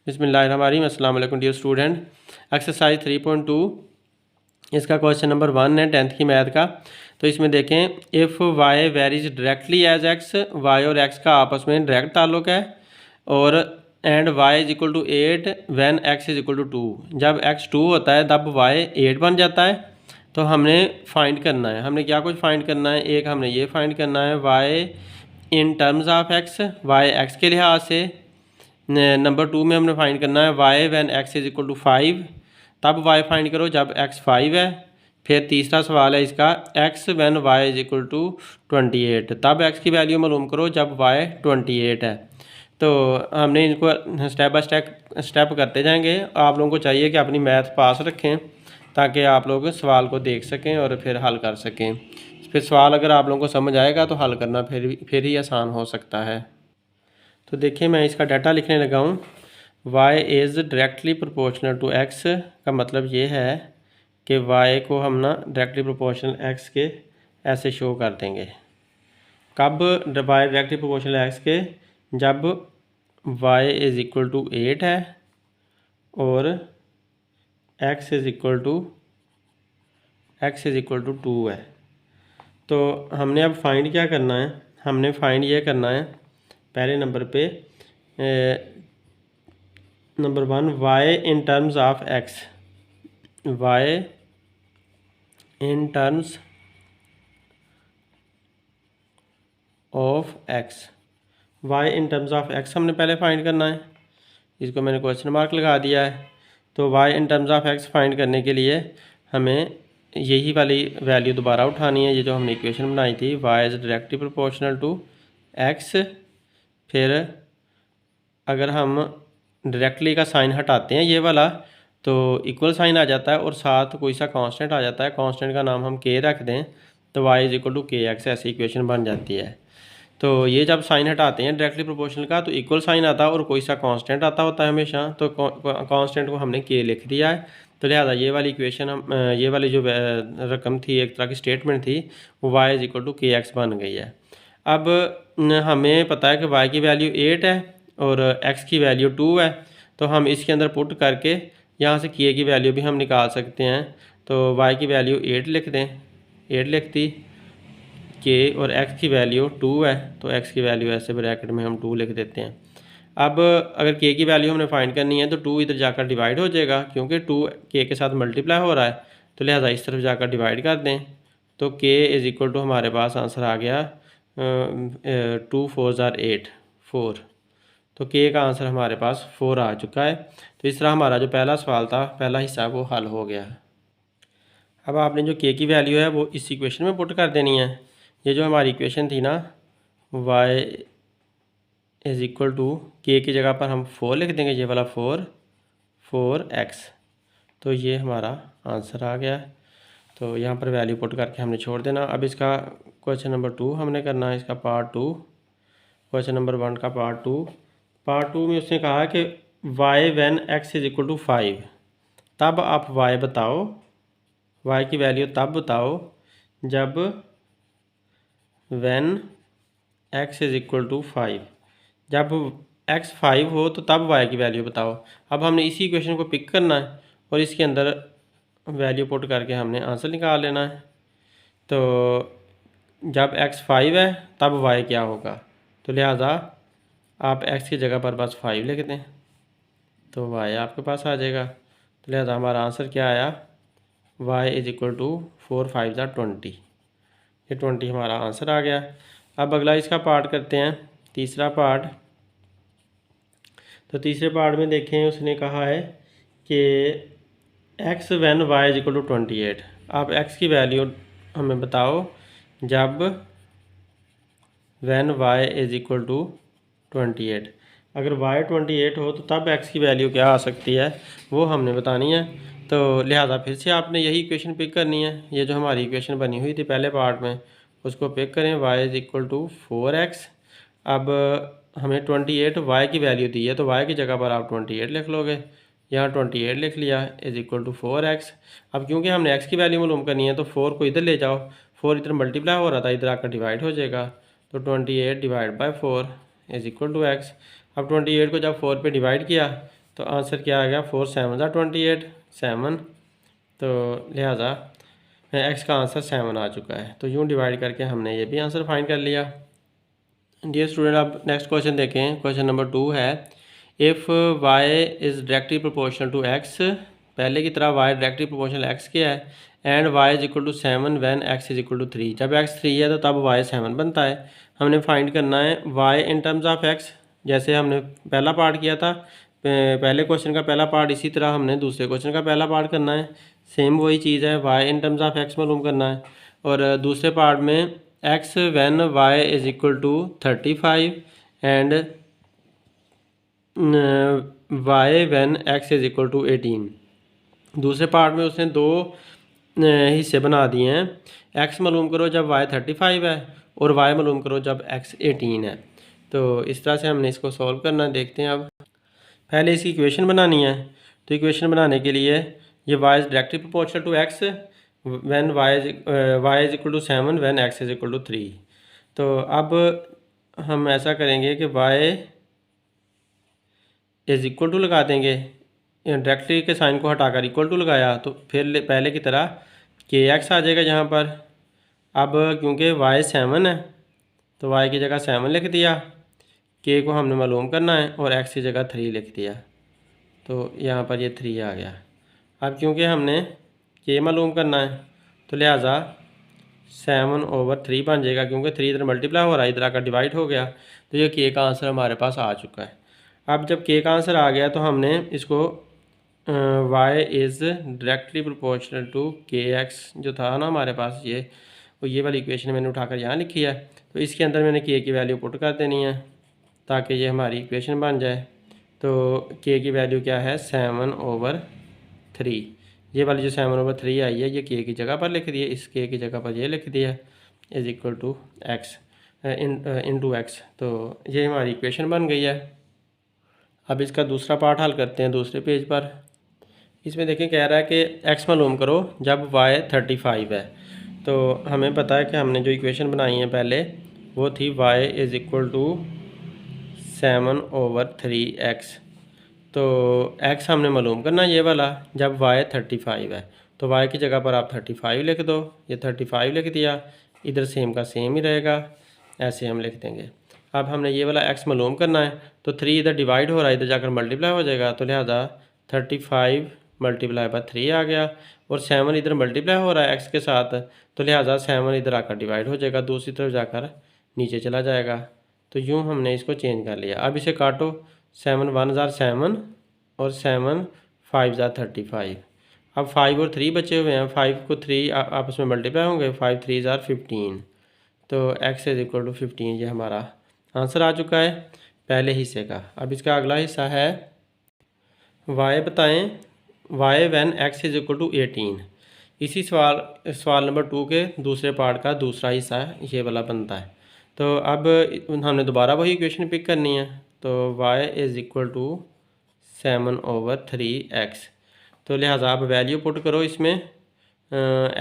बिस्मिल्लाहिर्रहमानिर्रहीम। अस्सलाम वालेकुम डियर स्टूडेंट। एक्सरसाइज 3.2 इसका क्वेश्चन नंबर 1 है 10th की मैथ का। तो इसमें देखें, if y varies directly as x, y और एक्स का आपस में डायरेक्ट ताल्लुक है, और and y is equal to 8 when x is equal to 2। जब एक्स 2 होता है तब वाई 8 बन जाता है। तो हमने फाइंड करना है, हमने क्या कुछ फाइंड करना है। एक हमने ये फाइंड करना है y in terms of x, y x के लिहाज से। नंबर 2 में हमने फाइंड करना है y when x is equal to 5, तब वाई फाइंड करो जब एक्स 5 है। फिर तीसरा सवाल है इसका, x when y is equal to 28, तब एक्स की वैल्यू मालूम करो जब वाई 28 है। तो हमने इनको स्टेप बाय स्टेप करते जाएंगे। आप लोगों को चाहिए कि अपनी मैथ पास रखें ताकि आप लोग सवाल को देख सकें और फिर हल कर सकें। फिर सवाल अगर आप लोगों को समझ आएगा तो हल करना फिर ही आसान हो सकता है। तो देखिए, मैं इसका डाटा लिखने लगा हूँ। y is directly proportional to x का मतलब ये है कि y को हम ना डायरेक्टली प्रोपोर्शनल x के ऐसे शो कर देंगे। कब y डायरेक्टली प्रोपोर्शनल x के? जब y इज़ इक्वल टू 8 है और x इज़ इक्वल टू 2 है। तो हमने अब फाइंड क्या करना है, हमने फाइंड ये करना है पहले नंबर पे number 1 y in terms of x, y in terms of x, y in terms of x हमने पहले फाइंड करना है। इसको मैंने क्वेश्चन मार्क लगा दिया है। तो y in terms of x find करने के लिए हमें यही वाली वैल्यू दोबारा उठानी है, ये जो हमने इक्वेशन बनाई थी, y is directly proportional to x। फिर अगर हम डायरेक्टली का साइन हटाते हैं ये वाला, तो इक्वल साइन आ जाता है और साथ कोई सा कांस्टेंट आ जाता है। कांस्टेंट का नाम हम k रख दें तो y is equal to k x, ऐसी इक्वेशन बन जाती है। तो ये जब साइन हटाते हैं डायरेक्टली प्रोपोर्शनल का तो इक्वल साइन आता है और कोई सा कांस्टेंट आता होता है हमेशा। तो कांस्टेंट को हमने k लिख दिया है। तो लिहाजा ये वाली इक्वेशन हम ये वाली जो रकम थी, एक तरह की स्टेटमेंट थी, वो y is equal to k x बन गई है। अब हमें पता है कि y की वैल्यू 8 है और x की वैल्यू 2 है। तो हम इसके अंदर पुट करके यहाँ से k की वैल्यू भी हम निकाल सकते हैं। तो y की वैल्यू 8 लिख दें, 8 लिख दी k, और x की वैल्यू 2 है तो x की वैल्यू ऐसे ब्रैकेट में हम 2 लिख देते हैं। अब अगर k की वैल्यू हमने फाइंड करनी है तो 2 इधर जाकर डिवाइड हो जाएगा, क्योंकि 2 k के साथ मल्टीप्लाई हो रहा है। तो लिहाजा इस तरफ जाकर डिवाइड कर दें। तो k इज़ इक्वल टू हमारे पास आंसर आ गया 2 4 ज़ार 8, 4। तो k का आंसर हमारे पास 4 आ चुका है। तो इस तरह हमारा जो पहला सवाल था, पहला हिस्सा, वो हल हो गया। अब आपने जो k की वैल्यू है वो इस इक्वेशन में पुट कर देनी है। ये जो हमारी इक्वेशन थी ना, y is equal to k की जगह पर हम 4 लिख देंगे, ये वाला 4x। तो ये हमारा आंसर आ गया। तो यहाँ पर वैल्यू पुट करके हमने छोड़ देना। अब इसका क्वेश्चन नंबर 2 हमने करना है, इसका पार्ट 2। क्वेश्चन नंबर 1 का पार्ट 2 में उसने कहा कि y when x is equal to 5, तब आप y बताओ, y की वैल्यू तब बताओ जब when x is equal to 5, जब x 5 हो तो तब y की वैल्यू बताओ। अब हमने इसी इक्वेशन को पिक करना है और इसके अंदर वैल्यू पुट करके हमने आंसर निकाल लेना है। तो जब x 5 है तब y क्या होगा, तो लिहाजा आप x की जगह पर बस 5 लिख दें तो y आपके पास आ जाएगा। तो लिहाजा हमारा आंसर क्या आया, y इज इक्वल टू 4 5 ज़ा 20। ये 20 हमारा आंसर आ गया। अब अगला इसका पार्ट करते हैं, तीसरा पार्ट। तो तीसरे पार्ट में देखें, उसने कहा है कि x when y is equal to 28। आप x की वैल्यू हमें बताओ जब when y is equal to 28। अगर y 28 हो तो तब x की वैल्यू क्या आ सकती है वो हमने बतानी है। तो लिहाजा फिर से आपने यही इक्वेशन पिक करनी है। ये जो हमारी इक्वेशन बनी हुई थी पहले पार्ट में, उसको पिक करें, y is equal to 4x। अब हमें 28 y की वैल्यू दी है तो y की जगह पर आप 28 लिख लोगे। यहाँ 28 लिख लिया, इज इक्वल टू 4x। अब क्योंकि हमने x की वैल्यू मालूम करनी है तो 4 को इधर ले जाओ, 4 इधर मल्टीप्लाई हो रहा था, इधर आकर डिवाइड हो जाएगा। तो 28 divide by 4 is equal to x। अब 28 को जब 4 पे डिवाइड किया तो आंसर क्या आ गया, 4 7 28 7, तो लिहाजा एक्स का आंसर 7 आ चुका है। तो यूँ डिवाइड करके हमने ये भी आंसर फाइंड कर लिया। डियर स्टूडेंट, अब नेक्स्ट क्वेश्चन देखें। क्वेश्चन नंबर 2 है, if y is directly proportional to x, पहले की तरह वाई डायरेक्टली प्रोपोर्शनल एक्स क्या है, and y is equal to 7 when x is equal to 3, जब एक्स 3 है तो तब वाई 7 बनता है। हमने फाइंड करना है y in terms of x, जैसे हमने पहला पार्ट किया था, पहले क्वेश्चन का पहला पार्ट, इसी तरह हमने दूसरे क्वेश्चन का पहला पार्ट करना है। सेम वही चीज़ है, y in terms of x मालूम करना है। और दूसरे पार्ट में x when y is equal to 35 and y when x is equal to 18। दूसरे पार्ट में उसने दो हिस्से बना दिए हैं, एक्स मालूम करो जब वाई 35 है और वाई मालूम करो जब एक्स 18 है। तो इस तरह से हमने इसको सॉल्व करना है। देखते हैं, अब पहले इसकी इक्वेशन बनानी है। तो इक्वेशन बनाने के लिए ये y is directly proportional to x when y is equal to 7 when x is equal to 3। तो अब हम ऐसा करेंगे कि वाई इज इक्वल टू लगा देंगे, डायरेक्टली के साइन को हटाकर इक्वल टू लगाया तो फिर पहले की तरह के एक्स आ जाएगा यहाँ पर। अब क्योंकि वाई 7 है तो वाई की जगह 7 लिख दिया, के को हमने मालूम करना है और एक्स की जगह 3 लिख दिया, तो यहाँ पर ये 3 आ गया। अब क्योंकि हमने के मालूम करना है तो लिहाजा 7/3 बन जाएगा, क्योंकि 3 इधर मल्टीप्लाई हो रहा है, इधर आकर डिवाइड हो गया, तो ये के का आंसर हमारे पास आ चुका है। अब जब के का आंसर आ गया तो हमने इसको y is directly proportional to k x जो था ना हमारे पास, ये वाली इक्वेशन मैंने उठाकर यहाँ लिखी है, तो इसके अंदर मैंने के की वैल्यू पुट कर देनी है ताकि ये हमारी इक्वेशन बन जाए। तो के की वैल्यू क्या है, 7/3। ये वाली जो 7/3 आई है ये के की जगह पर लिख दी है, इस के की जगह पर ये लिख दिया is equal to x into x. तो ये हमारी इक्वेशन बन गई है। अब इसका दूसरा पार्ट हल करते हैं दूसरे पेज पर। इसमें देखें कह रहा है कि एक्स मालूम करो जब वाई 35 है। तो हमें पता है कि हमने जो इक्वेशन बनाई है पहले वो थी Y is equal to 7/3x। तो x हमने मालूम करना ये वाला जब y 35 है, तो y की जगह पर आप 35 लिख दो, ये 35 लिख दिया, इधर सेम का सेम ही रहेगा, ऐसे हम लिख देंगे। अब हमने ये वाला x मालूम करना है, तो 3 इधर डिवाइड हो रहा है, इधर जाकर मल्टीप्लाई हो जाएगा, तो लिहाजा 35 मल्टीप्लाई बाय 3 आ गया, और 7 इधर मल्टीप्लाई हो रहा है x के साथ, तो लिहाजा 7 इधर आकर डिवाइड हो जाएगा, दूसरी तरफ जाकर नीचे चला जाएगा। तो यूँ हमने इसको चेंज कर लिया। अब इसे काटो, 7 1 ज़ार 7 और 7 5 ज़ार 35। अब 5 और 3 बचे हुए हैं, 5 को 3 आपस में मल्टीप्लाई होंगे, 5 3 ज़ार 15। तो x इज इक्वल टू 15 ये हमारा आंसर आ चुका है पहले हिस्से का। अब इसका अगला हिस्सा है y बताएं y when x is equal to 18। इसी सवाल नंबर 2 के दूसरे पार्ट का दूसरा हिस्सा ये वाला बनता है। तो अब हमने दोबारा वही इक्वेशन पिक करनी है, तो y is equal to 7/3x। तो लिहाजा आप वैल्यू पुट करो इसमें,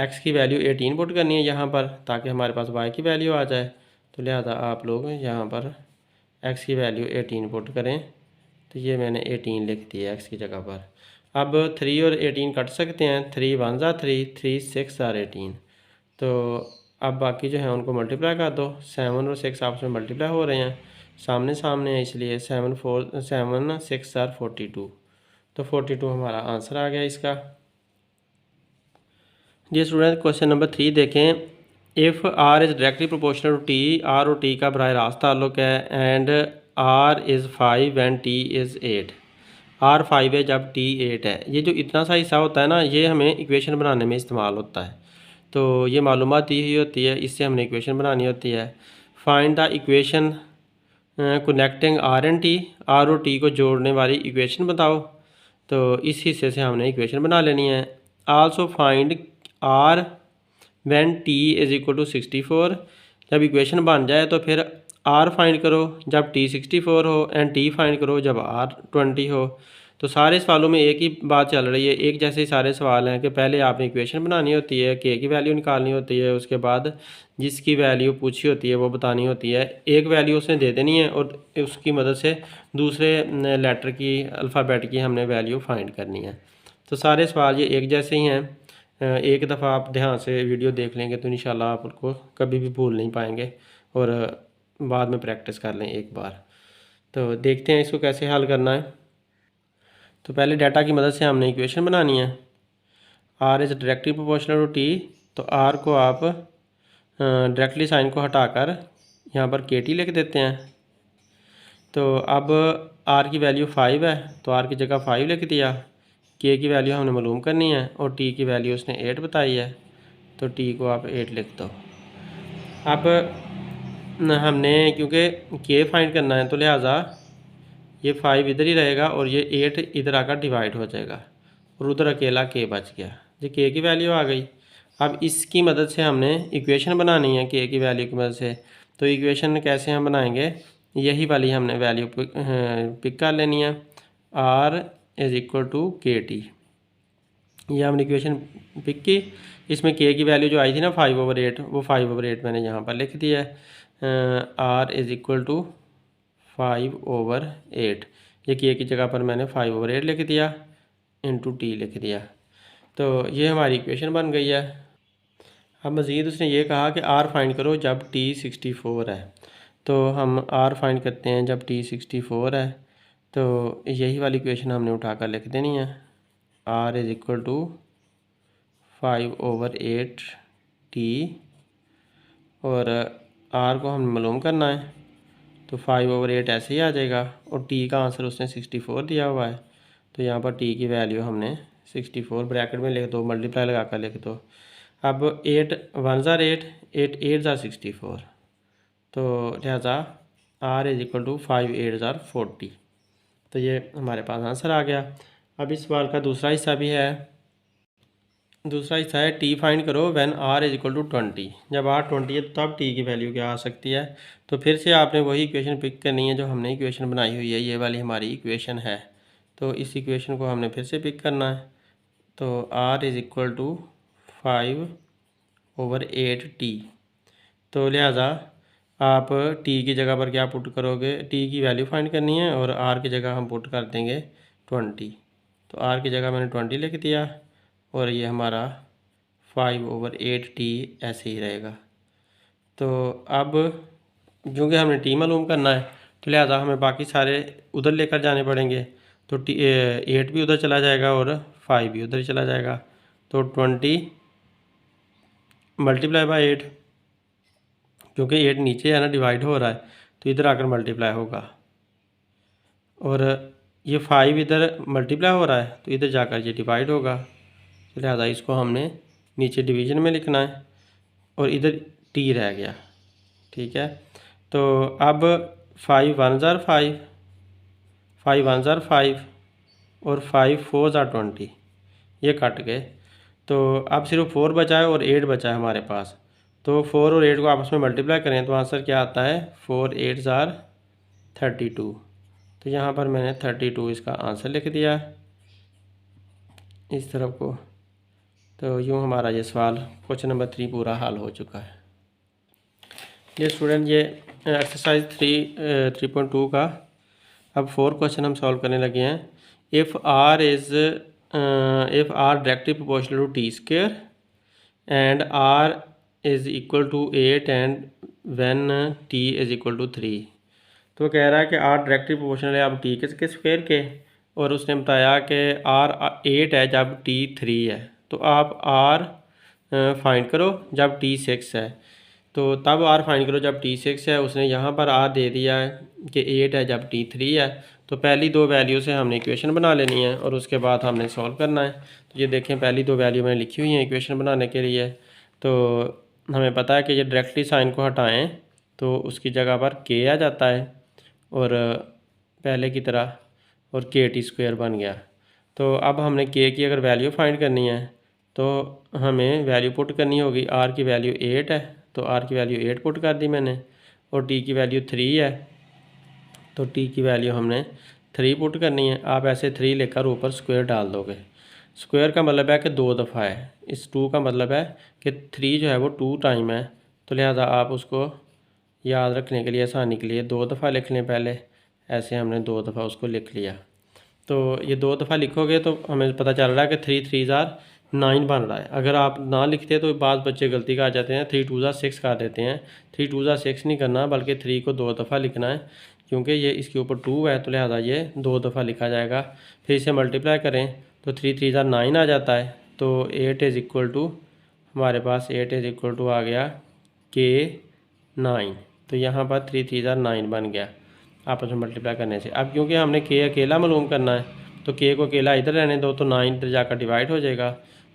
x की वैल्यू 18 पुट करनी है यहाँ पर ताकि हमारे पास y की वैल्यू आ जाए। तो लिहाजा आप लोग यहाँ पर x की वैल्यू 18 पुट करें, तो ये मैंने 18 लिख दी है x की जगह पर। अब 3 और 18 कट सकते हैं, 3 1 ज़ार 3, 3 6 ज़ार 18। तो अब बाकी जो है उनको मल्टीप्लाई कर दो, 7 और 6 आपस में मल्टीप्लाई हो रहे हैं, सामने सामने है, इसलिए 7 6 ज़ार 42। तो 42 हमारा आंसर आ गया इसका। जी स्टूडेंट, क्वेश्चन नंबर 3 देखें। If r is directly proportional to t, r और टी का बराह रास्त ताल्लुक़ है, and r is 5 and t is 8। आर 5 है जब टी 8 है। ये जो इतना सा हिस्सा होता है ना, ये हमें इक्वेशन बनाने में इस्तेमाल होता है। तो ये मालूमात दी हुई होती है, इससे हमने इक्वेशन बनानी होती है। Find the equation connecting r and t, r और टी को जोड़ने वाली इक्वेशन बताओ। तो इस हिस्से से हमने इक्वेशन बना लेनी है। Also find r when t is equal to 64। जब इक्वेशन बन जाए तो फिर आर फाइंड करो जब टी 64 हो, एंड टी फाइंड करो जब आर 20 हो। तो सारे सवालों में एक ही बात चल रही है, एक जैसे ही सारे सवाल हैं कि पहले आपने इक्वेशन बनानी होती है, के की वैल्यू निकालनी होती है, उसके बाद जिसकी वैल्यू पूछी होती है वो बतानी होती है, एक वैल्यू उसने दे देनी है और उसकी मदद से दूसरे लेटर की अल्फ़ाबेट की हमने वैल्यू फाइंड करनी है। तो सारे सवाल ये एक जैसे ही हैं। एक दफ़ा आप ध्यान से वीडियो देख लेंगे तो इंशाल्लाह आप उनको कभी भी भूल नहीं पाएंगे और बाद में प्रैक्टिस कर लें एक बार। तो देखते हैं इसको कैसे हल करना है। तो पहले डाटा की मदद से हमने इक्वेशन बनानी है। R is directly proportional to t, तो आर को आप डायरेक्टली साइन को हटाकर यहाँ पर के टी लिख देते हैं। तो अब आर की वैल्यू 5 है तो आर की जगह 5 लिख दिया। के की वैल्यू हमने मालूम करनी है और टी की वैल्यू उसने 8 बताई है तो टी को आप 8 लिख दो। अब हमने क्योंकि के फाइंड करना है तो लिहाजा ये 5 इधर ही रहेगा और ये 8 इधर आकर डिवाइड हो जाएगा और उधर अकेला के बच गया। ये के की वैल्यू आ गई। अब इसकी मदद से हमने इक्वेशन बनानी है के की वैल्यू की मदद से। तो इक्वेशन कैसे हम बनाएंगे, यही वाली हमने वैल्यू पिक कर लेनी है, आर इज़ इक्वल टू के टी। ये हमने इक्वेशन पिक की, इसमें के की वैल्यू जो आई थी ना 5/8, वो 5/8 मैंने यहाँ पर लिख दिया है। आर इज़ इक्वल टू 5/8, ये के की जगह पर मैंने 5/8 लिख दिया इंटू टी लिख दिया। तो ये हमारी इक्वेशन बन गई है। अब मज़ीद उसने ये कहा कि आर फाइंड करो जब टी 64 है। तो हम आर फाइंड करते हैं जब टी 64 है। तो यही वाली इक्वेशन हमने उठाकर लिख देनी है, r is equal to 5/8 t और आर को हमें मालूम करना है तो 5/8 ऐसे ही आ जाएगा और टी का आंसर उसने 64 दिया हुआ है। तो यहाँ पर टी की वैल्यू हमने 64 ब्रैकेट में लिख दो, मल्टीप्लाई लगा कर लिख दो। अब 8 1 ज़ार 8, 8 8 ज़ार 64, तो लिहाजा आर इज़ इक्वल टू 5 8 ज़ार 40। तो ये हमारे पास आंसर आ गया। अब इस सवाल का दूसरा हिस्सा भी है। दूसरा हिस्सा है टी फाइंड करो when r is equal to 20। जब आर 20 है तब टी की वैल्यू क्या आ सकती है। तो फिर से आपने वही इक्वेशन पिक करनी है जो हमने इक्वेशन बनाई हुई है, ये वाली हमारी इक्वेशन है। तो इस इक्वेशन को हमने फिर से पिक करना है। तो r is equal to 5/8 t. तो लिहाजा आप टी की जगह पर क्या पुट करोगे, टी की वैल्यू फाइंड करनी है और आर की जगह हम पुट कर देंगे 20। तो आर की जगह मैंने 20 लिख दिया और ये हमारा 5/8 टी ऐसे ही रहेगा। तो अब क्योंकि हमने टी मालूम करना है तो लिहाजा हमें बाकी सारे उधर लेकर जाने पड़ेंगे। तो 8 भी उधर चला जाएगा और 5 भी उधर चला जाएगा। तो 20 मल्टीप्लाई बाई 8, क्योंकि 8 नीचे है ना, डिवाइड हो रहा है तो इधर आकर मल्टीप्लाई होगा और ये 5 इधर मल्टीप्लाई हो रहा है तो इधर जाकर ये डिवाइड होगा। तो लिहाजा इसको हमने नीचे डिवीज़न में लिखना है और इधर टी रह गया। ठीक है, तो अब 5 1 ज़ार 5, 5 1 ज़ार 5 और 5 4 ज़ार 20, ये कट गए। तो अब सिर्फ 4 बचा है और 8 बचा है हमारे पास। तो 4 और 8 को आपस में मल्टीप्लाई करें तो आंसर क्या आता है, 4 8 ज़ार 32। तो यहाँ पर मैंने 32 इसका आंसर लिख दिया इस तरफ को। तो यूँ हमारा ये सवाल क्वेश्चन नंबर 3 पूरा हल हो चुका है। ये स्टूडेंट, ये एक्सरसाइज 3.2 का अब 4 क्वेश्चन हम सॉल्व करने लगे हैं। If r directly proportional to t square and r is equal to 8 and when t is equal to 3। तो वो कह रहा है कि आर डायरेक्टली प्रोपोर्शनल है अब टी के स्क्वायर के, और उसने बताया कि आर 8 है जब टी 3 है। तो आप आर फाइंड करो जब टी 6 है। तो तब आर फाइंड करो जब टी 6 है। उसने यहाँ पर आर दे दिया है कि 8 है जब टी 3 है। तो पहली दो वैल्यू से हमने इक्वेशन बना लेनी है और उसके बाद हमने सॉल्व करना है। तो ये देखें, पहली दो वैल्यू मैंने लिखी हुई है इक्वेशन बनाने के लिए। तो हमें पता है कि ये डायरेक्टली साइन को हटाएं तो उसकी जगह पर के आ जाता है और पहले की तरह और के टी स्क्वायर बन गया। तो अब हमने के की अगर वैल्यू फाइंड करनी है तो हमें वैल्यू पुट करनी होगी। आर की वैल्यू 8 है तो आर की वैल्यू 8 पुट कर दी मैंने और टी की वैल्यू 3 है तो टी की वैल्यू हमने 3 पुट करनी है, आप ऐसे 3 लेकर ऊपर स्क्वायर डाल दोगे। स्क्वायर का मतलब है कि 2 दफ़ा है, इस 2 का मतलब है कि 3 जो है वो 2 टाइम है, तो लिहाजा आप उसको याद रखने के लिए आसानी के लिए 2 दफ़ा लिख लें। पहले ऐसे हमने 2 दफ़ा उसको लिख लिया, तो ये 2 दफ़ा लिखोगे तो हमें पता चल रहा है कि 3 3 ज़ार 9 बन रहा है। अगर आप ना लिखते तो बाद बच्चे गलती कर जाते हैं, 3 2 ज़ार 6 कर देते हैं। 3 2 ज़ार 6 नहीं करना, बल्कि 3 को 2 दफ़ा लिखना है, क्योंकि ये इसके ऊपर 2 है तो लिहाजा ये 2 दफ़ा लिखा जाएगा। फिर इसे मल्टीप्लाई करें तो 3 3 ज़ार 9 आ जाता है, तो 8 इज़ इक्वल टू हमारे पास 8 इज़ इक्वल टू आ गया के 9। तो यहाँ पर 3 3 ज़ार 9 बन गया आपस में मल्टीप्लाई करने से। अब क्योंकि हमने के अकेला मालूम करना है तो के को अकेला इधर रहने दो, तो 9 इधर जाकर डिवाइड हो जाएगा,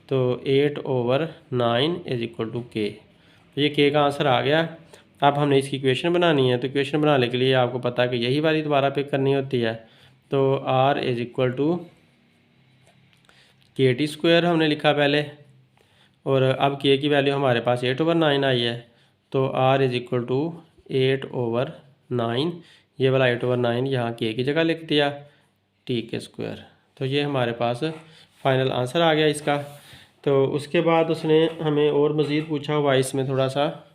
तो 8/9 इज़ इक्वल टू के। तो ये के का आंसर आ गया। अब हमने इसकी इक्वेशन बनानी है, तो इक्वेशन बनाने के लिए आपको पता है कि यही वाली दोबारा पिक करनी होती है। तो r इज़ इक्वल टू के टी स्क्वायर हमने लिखा पहले, और अब के की वैल्यू हमारे पास 8/9 आई है, तो r इज़ इक्वल टू 8/9, ये वाला 8/9 यहाँ के की जगह लिख दिया, टी के स्क्वायर। तो ये हमारे पास फाइनल आंसर आ गया इसका। तो उसके बाद उसने हमें और मज़ीद पूछा हुआ इसमें थोड़ा सा,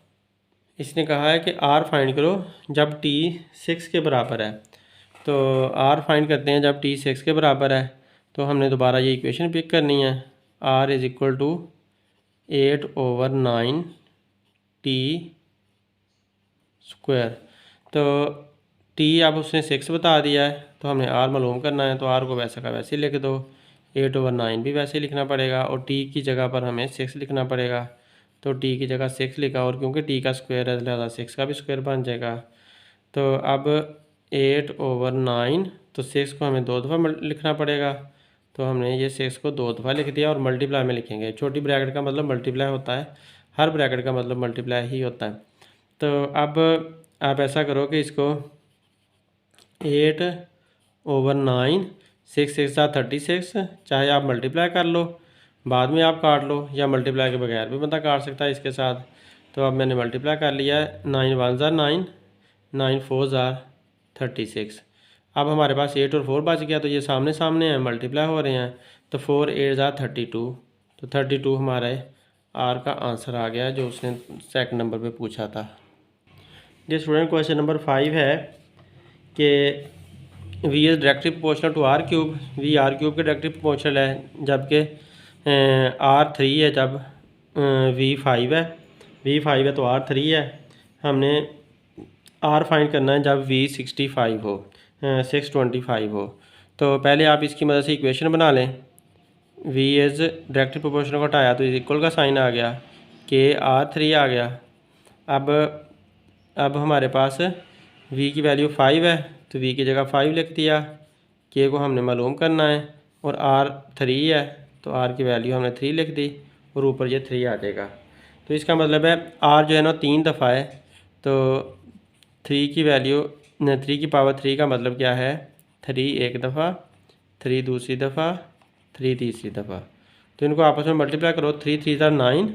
इसने कहा है कि r फाइंड करो जब t 6 के बराबर है। तो r फाइंड करते हैं जब t 6 के बराबर है, तो हमने दोबारा ये इक्वेशन पिक करनी है, r is equal to 8/9 t square. तो टी अब उसने 6 बता दिया है, तो हमने आर मालूम करना है, तो आर को वैसे का वैसे ही लिख दो, 8/9 भी वैसे ही लिखना पड़ेगा, और टी की जगह पर हमें 6 लिखना पड़ेगा। तो टी की जगह 6 लिखा, और क्योंकि टी का स्क्वायर है लिहाजा 6 का भी स्क्वायर बन जाएगा। तो अब 8/9, तो 6 को हमें 2 दफ़ा लिखना पड़ेगा, तो हमने ये 6 को 2 दफ़ा लिख दिया, और मल्टीप्लाई में लिखेंगे। छोटी ब्रैकेट का मतलब मल्टीप्लाई होता है, हर ब्रैकेट का मतलब मल्टीप्लाई ही होता है। तो अब आप ऐसा करो कि इसको 8/9, 6 6 36, चाहे आप मल्टीप्लाई कर लो, बाद में आप काट लो, या मल्टीप्लाई के बगैर भी बंदा काट सकता है इसके साथ। तो अब मैंने मल्टीप्लाई कर लिया है, 9 1 ज़ार 9, 9 4 ज़ार 36। अब हमारे पास 8 और 4 बच गया, तो ये सामने सामने हैं, मल्टीप्लाई हो रहे हैं, तो 4 8 ज़ार 32, तो 32 हमारे आर का आंसर आ गया जो उसने सेकंड नंबर पे पूछा था। ये स्टूडेंट क्वेश्चन नंबर 5 है कि v is directly proportional to are cube, v r cube के डायरेक्टली प्रोपोर्शनल है, जबकि आर 3 है जब वी 5 है, वी 5 है तो आर 3 है। हमने आर फाइंड करना है जब वी 65 हो, 625 हो। तो पहले आप इसकी मदद से इक्वेशन बना लें। वी इज़ डायरेक्टली प्रोपोर्शनल को हटाया तो इक्वल का साइन आ गया, के R3 आ गया। अब हमारे पास v की वैल्यू 5 है, तो v की जगह 5 लिख दिया, k को हमने मालूम करना है, और r 3 है तो r की वैल्यू हमने 3 लिख दी, और ऊपर ये 3 आ जाएगा। तो इसका मतलब है r जो है ना 3 दफ़ा है, तो 3 की वैल्यू 3 की पावर 3 का मतलब क्या है, 3 एक दफ़ा, 3 दूसरी दफ़ा, 3 तीसरी दफ़ा। तो इनको आपस में मल्टीप्लाई करो, 3 3 ज़ार 9,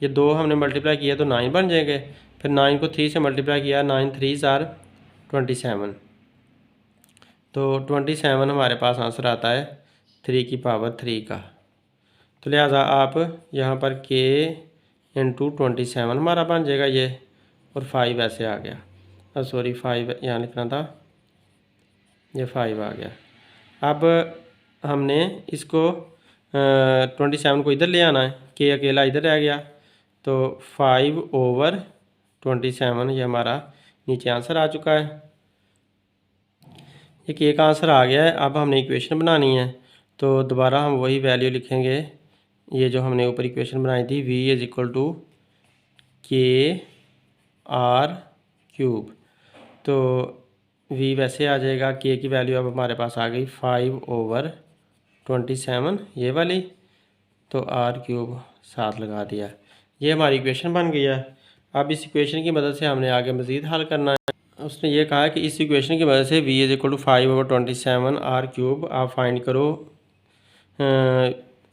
ये 2 हमने मल्टीप्लाई किया तो 9 बन जाएंगे। फिर 9 को 3 से मल्टीप्लाई किया, 9 3 ज़ार 27, तो 27 हमारे पास आंसर आता है 3 की पावर 3 का। तो लिहाजा आप यहाँ पर k इंटू 27 हमारा बन जाएगा ये, और 5 ऐसे आ गया, सॉरी 5 यहाँ लिखना था, ये 5 आ गया। अब हमने इसको 27 को इधर ले आना है, के अकेला इधर रह गया, तो 5/27 ये हमारा नीचे आंसर आ चुका है। ये के का आंसर आ गया है। अब हमने इक्वेशन बनानी है, तो दोबारा हम वही वैल्यू लिखेंगे, ये जो हमने ऊपर इक्वेशन बनाई थी, v इज़ इक्वल टू के आर क्यूब। तो v वैसे आ जाएगा, k की वैल्यू अब हमारे पास आ गई 5/27 ये वाली, तो r क्यूब साथ लगा दिया, ये हमारी इक्वेशन बन गई है। अब इस इक्वेशन की मदद से हमने आगे मज़ीद हल करना है। उसने ये कहा कि इस इक्वेशन की मदद से v is equal to 5/27 r cube आप फाइंड करो,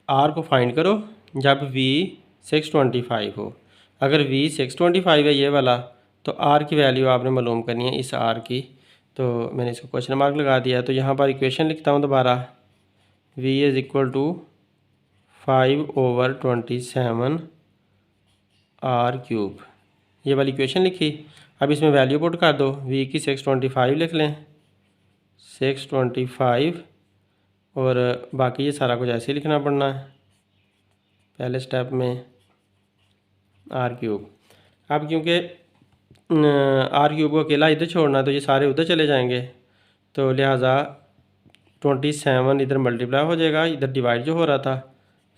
r को फाइंड करो जब v 625 हो। अगर v 625 है ये वाला, तो r की वैल्यू आपने मालूम करनी है इस r की, तो मैंने इसको क्वेश्चन मार्क लगा दिया। तो यहाँ पर इक्वेशन लिखता हूँ दोबारा, v is equal to 5/27 r cube, ये वाली इक्वेशन लिखी। अब इसमें वैल्यू पुट कर दो, v की 625 लिख लें, 625, और बाकी ये सारा कुछ ऐसे ही लिखना पड़ना है पहले स्टेप में, आर क्यूब। अब क्योंकि आर क्यूब को अकेला इधर छोड़ना है तो ये सारे उधर चले जाएंगे, तो लिहाजा 27 इधर मल्टीप्लाई हो जाएगा, इधर डिवाइड जो हो रहा था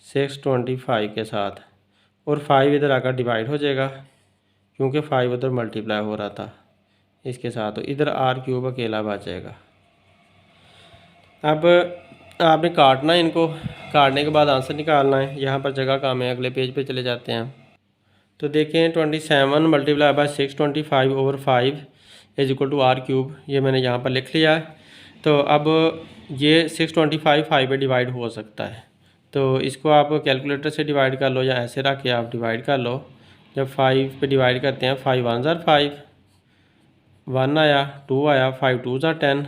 625 के साथ, और 5 इधर आकर डिवाइड हो जाएगा क्योंकि 5 उधर मल्टीप्लाई हो रहा था इसके साथ, तो इधर आर क्यूब अकेला बचेगा। अब आपने काटना है, इनको काटने के बाद आंसर निकालना है। यहाँ पर जगह कम है, अगले पेज पे चले जाते हैं। तो देखें 27 multiply by 625/5 is equal to are cube, ये मैंने यहाँ पर लिख लिया है। तो अब ये 625 5 पे डिवाइड हो सकता है, तो इसको आप कैलकुलेटर से डिवाइड कर लो या ऐसे रख के आप डिवाइड कर लो। जब 5 पे डिवाइड करते हैं, 5 1 ज़ार 5, 1 आया, 2 आया, 5 2 ज़ार 10,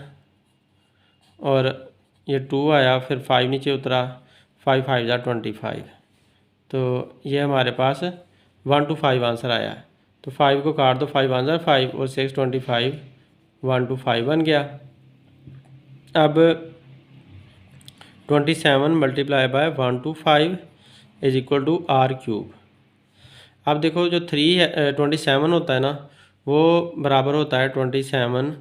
और ये 2 आया, फिर 5 नीचे उतरा, 5 5 ज़ार 25। तो ये हमारे पास 1 to 5 आंसर आया है। तो 5 को काट दो, 5 1 ज़ार 5, और 625 1 to 5 बन गया। अब 27 multiply by 1 to 5 is equal to are cube. अब देखो जो 3 है 27 होता है ना, वो बराबर होता है 27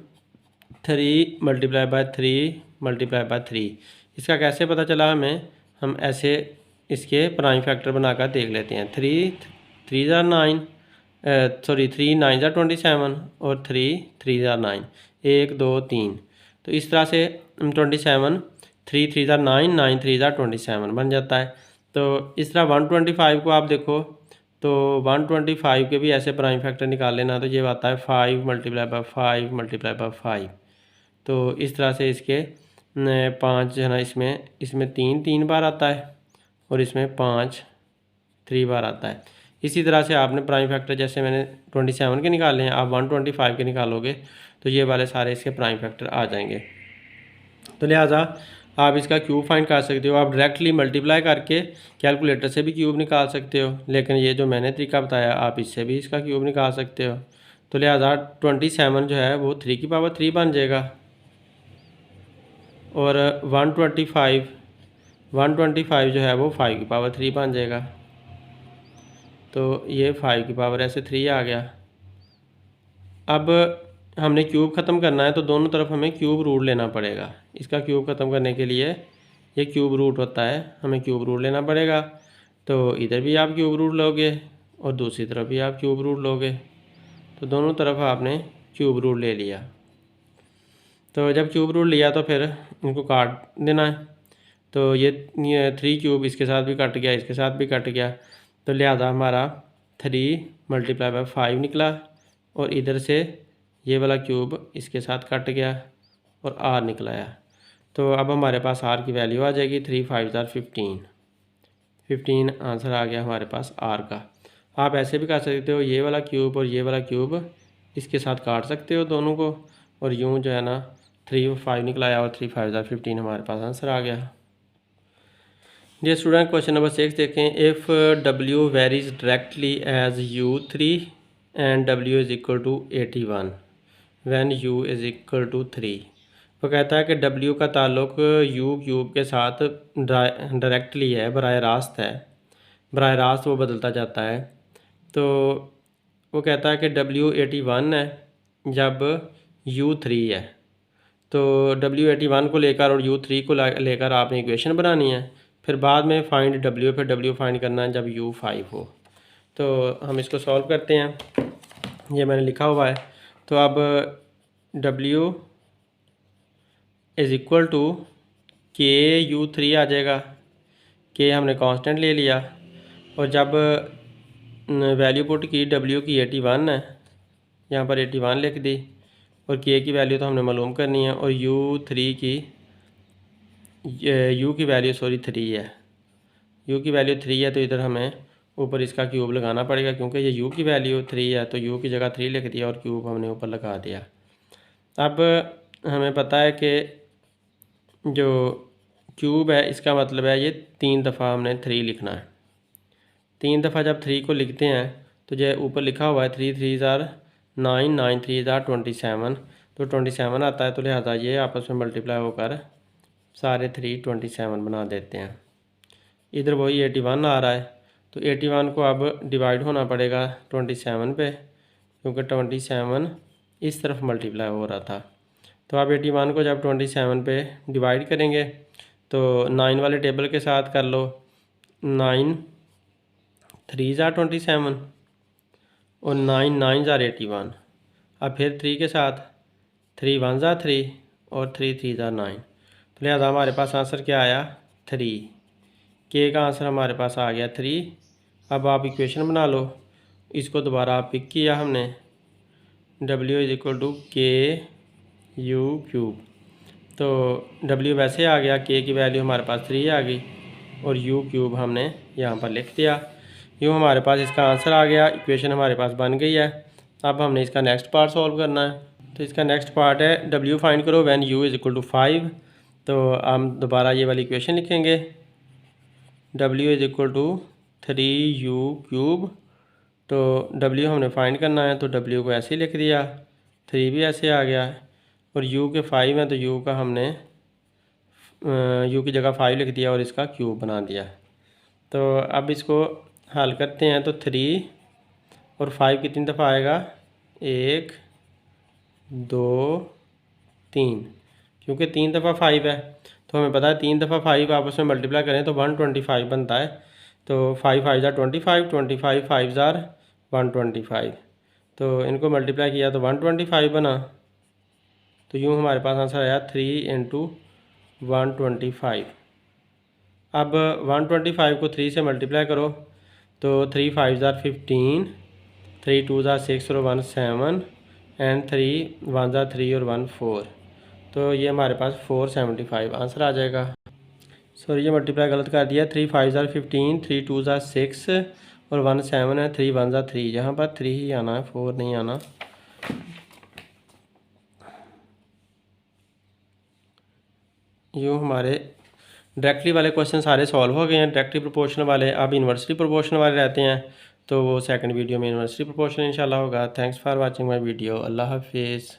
3 मल्टीप्लाई बाय 3 मल्टीप्लाई बाय 3। इसका कैसे पता चला हमें, हम ऐसे इसके प्राइम फैक्टर बनाकर देख लेते हैं। 3 3 ज़ार 9, सॉरी 3 9 ज़ार 27, और 3 3 ज़ार 9, 1 2 3। तो इस तरह से 27 3 3 ज़ार 9, 9 3 ज़ार 27 बन जाता है। तो इस तरह 125 को आप देखो, तो 125 के भी ऐसे प्राइम फैक्टर निकाल लेना, तो ये आता है 5 मल्टीप्लाई बाय 5 मल्टीप्लाई बाय 5। तो इस तरह से इसके 5 जो है ना, इसमें 3 3 बार आता है, और इसमें 5 3 बार आता है। इसी तरह से आपने प्राइम फैक्टर जैसे मैंने 27 के निकाले हैं, आप 125 के निकालोगे तो ये वाले सारे इसके प्राइम फैक्टर आ जाएंगे। तो लिहाजा आप इसका क्यूब फाइंड कर सकते हो। आप डायरेक्टली मल्टीप्लाई करके कैलकुलेटर से भी क्यूब निकाल सकते हो, लेकिन ये जो मैंने तरीका बताया आप इससे भी इसका क्यूब निकाल सकते हो। तो लिहाजा 27 जो है वो 3 की पावर 3 बन जाएगा, और 125 जो है वो 5 की पावर 3 बन जाएगा। तो ये 5 की पावर ऐसे 3 आ गया। अब हमने क्यूब ख़त्म करना है, तो दोनों तरफ हमें क्यूब रूट लेना पड़ेगा। इसका क्यूब ख़त्म करने के लिए ये क्यूब रूट होता है, हमें क्यूब रूट लेना पड़ेगा। तो इधर भी आप क्यूब रूट लोगे और दूसरी तरफ भी आप क्यूब रूट लोगे, तो दोनों तरफ आपने क्यूब रूट ले लिया। तो जब क्यूब रूट लिया तो फिर इनको काट देना है। तो ये 3 क्यूब इसके साथ भी कट गया, इसके साथ भी कट गया, तो लिहाजा हमारा 3 मल्टीप्लाई बाय 5 निकला, और इधर से ये वाला क्यूब इसके साथ कट गया और आर निकलाया। तो अब हमारे पास आर की वैल्यू आ जाएगी 3 5 ज़ार 15 आंसर आ गया हमारे पास आर का। आप ऐसे भी कर सकते हो, ये वाला क्यूब और ये वाला क्यूब इसके साथ काट सकते हो दोनों को, और यूँ जो है ना 3 5 निकलाया, और 3 5 ज़ार 15 हमारे पास आंसर आ गया। जी स्टूडेंट, क्वेश्चन नंबर 6 देखें। If W varies directly as U3 and W is equal to 81 when U is equal to 3। वो कहता है कि W का ताल्लुक U क्यूब के साथ डायरेक्टली है, बराह रास्त है, बराह रास्त वो बदलता जाता है। तो वो कहता है कि W 81 है जब U 3 है। तो W 81 को लेकर और U 3 को लेकर आपने इक्वेशन बनानी है, फिर बाद में फाइंड W, फिर W फाइंड करना है जब U 5 हो। तो हम इसको सॉल्व करते हैं, ये मैंने लिखा हुआ है। तो अब W इज़ इक्वल टू के U 3 आ जाएगा, के हमने कांस्टेंट ले लिया, और जब वैल्यू पुट की W की 81 है, यहाँ पर 81 लिख दी, और के की वैल्यू तो हमने मालूम करनी है, और U3 की U की वैल्यू 3 है, U की वैल्यू 3 है, तो इधर हमें ऊपर इसका क्यूब लगाना पड़ेगा क्योंकि ये U की वैल्यू 3 है, तो U की जगह 3 लिख दिया और क्यूब हमने ऊपर लगा दिया। अब हमें पता है कि जो क्यूब है इसका मतलब है ये 3 दफ़ा हमने 3 लिखना है। 3 दफ़ा जब 3 को लिखते हैं तो जो ऊपर लिखा हुआ है 3 3 ज़ार 9, 9 3 ज़ार 27, तो 27 आता है, तो लिहाजा ये आपस में मल्टीप्लाई होकर सारे 3 27 बना देते हैं। इधर वही 81 आ रहा है, तो 81 को अब डिवाइड होना पड़ेगा 27 पे, क्योंकि 27 इस तरफ मल्टीप्लाई हो रहा था। तो आप 81 को जब 27 पे डिवाइड करेंगे तो 9 वाले टेबल के साथ कर लो, 9 3 ज़ार 27 और 9 9 ज़ार 81। अब फिर 3 के साथ 3 1 ज़ार 3 और 3 3 ज़ार 9, तो लिहाजा हमारे पास आंसर क्या आया 3। के का आंसर हमारे पास आ गया 3। अब आप इक्वेशन बना लो, इसको दोबारा पिक किया हमने, W = के यू क्यूब, तो W वैसे आ गया, के की वैल्यू हमारे पास 3 आ गई और यू क्यूब हमने यहाँ पर लिख दिया। यूँ हमारे पास इसका आंसर आ गया, इक्वेशन हमारे पास बन गई है। अब हमने इसका नेक्स्ट पार्ट सॉल्व करना है। तो इसका नेक्स्ट पार्ट है W फाइंड करो व्हेन U = 5। तो हम दोबारा ये वाली इक्वेशन लिखेंगे, W = 3U क्यूब। तो W हमने फाइंड करना है, तो W को ऐसे ही लिख दिया, 3 भी ऐसे आ गया और U के 5 हैं तो U का हमने U की जगह 5 लिख दिया और इसका क्यूब बना दिया। तो अब इसको हल करते हैं, तो 3 और 5 कितनी दफ़ा आएगा, 1 2 3, क्योंकि 3 दफ़ा 5 है तो हमें पता है 3 दफ़ा 5 आपस में मल्टीप्लाई करें तो 125 बनता है। तो 5 5 ज़ार 25, 25 5 ज़ार 125, तो इनको मल्टीप्लाई किया तो 125 बना। तो यूँ हमारे पास आंसर आया 3 × 125। अब 125 को 3 से मल्टीप्लाई करो तो 3 5 ज़ार 15, 3 2 ज़ार 6 और 1 7 एंड 3 1 ज़ार 3 और 1 4, तो ये हमारे पास 475 आंसर आ जाएगा। सॉरी ये मल्टीप्लाई गलत कर दिया, 3 5 ज़ार 15, 3 2 ज़ार 6 और 1 7 है, 3 1 ज़ार 3, यहाँ पर 3 ही आना है, 4 नहीं आना। यूँ हमारे डायरेक्टली वाले क्वेश्चन सारे सॉल्व हो गए हैं, डायरेक्टली प्रोपोर्शनल वाले। अब इन्वर्सली प्रोपोर्शनल वाले रहते हैं, तो वो सेकंड वीडियो में इन्वर्सली प्रोपोर्शनल इंशाल्लाह होगा। Thanks for watching my video. अल्लाह हाफिज़।